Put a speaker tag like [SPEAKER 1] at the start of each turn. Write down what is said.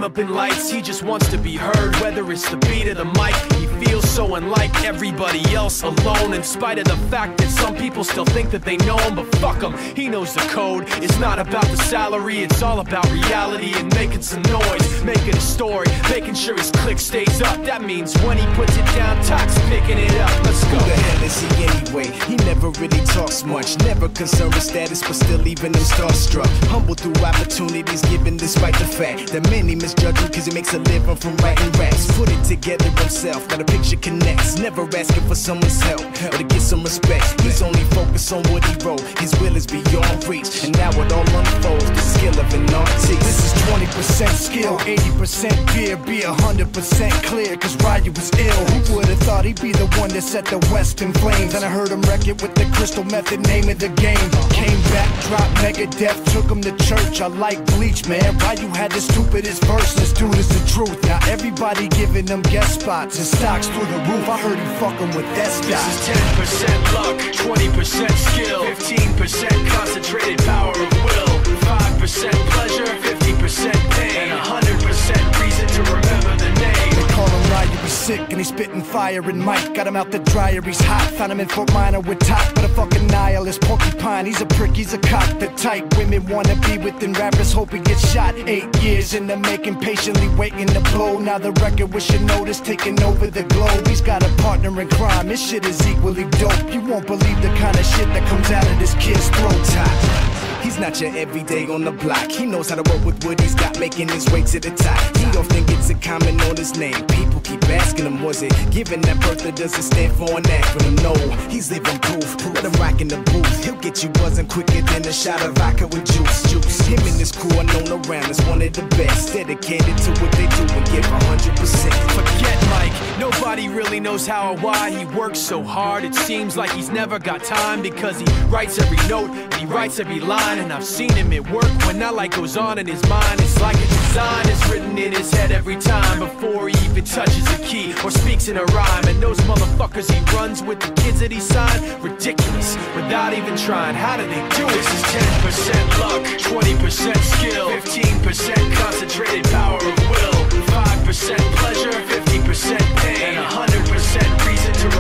[SPEAKER 1] up in lights, he just wants to be heard. Whether it's the beat or the mic, he feels so unlike everybody else, alone. In spite of the fact that some people still think that they know him, but fuck him, he knows the code. It's not about the salary, it's all about reality and making some noise, making a story, making sure his click stays up. That means when he puts it down, Tox picking it up. Let's go.
[SPEAKER 2] Who the hell is he anyway? He never really talks much, never concerned with status, but still leaving him starstruck. Humble through opportunities given despite the fact that many misjudge him cause he makes a living from writing raps. Put it together himself, got a picture connects, never asking for someone's help or to get some respect. He's only focused on what he wrote, his will is beyond reach, and now it all unfolds, the skill of an artist.
[SPEAKER 3] This is 20% skill, 80% fear, be 100% clear, cause Ryu was ill. Who would've thought he'd be the one that set the West in flames? And I heard him wreck it with the Crystal Method, name of the game. Came back, dropped Megadeth, took him to church. I like Bleach, man. Ryu had the stupidest verse, this dude is the truth. Now everybody giving them guest spots and stocks through the roof. I heard he fucking with that stock.
[SPEAKER 1] This is 10% luck, 20% skill, 15% concentrated power of will, 5% pleasure, 50% pain, and 100% reason to remember the name.
[SPEAKER 3] They call him Ryu, he's sick and he's spitting fire. And Mike got him out the dryer, he's hot. Found him in Fort Minor with top, but a fucking nihilist porcupine. He's a prick, he's a cock. The type women wanna be within rappers, hope he gets shot. 8 years in the making, patiently waiting to blow. Now the record with your notice taking over the globe. He's got a partner in crime, this shit is equally dope. You won't believe the kind of shit that comes out of this kid's throat.
[SPEAKER 2] He's not your everyday on the block. He knows how to work with what he's got, making his way to the top. He don't think it's a comment on his name. People keep asking him, was it given that birth that doesn't stand for an acronym? No, he's living proof. Let him rock in the booth. He'll get you buzzing quicker than a shot of vodka with juice. Him and his crew are known around as one of the best, dedicated to what they do and give 100%.
[SPEAKER 1] Forget Mike, nobody really knows how or why he works so hard. It seems like he's never got time because he writes every note and he writes every line. And I've seen him at work when that light goes on in his mind. It's like a design is written in his head every time before he even touches a key or speaks in a rhyme. And those motherfuckers he runs with, the kids that he signed, ridiculous, without even trying. How do they do it? This is 10% luck, 20% skill, 15% concentrated power of will, 5% pleasure, 50% pain, and 100% reason to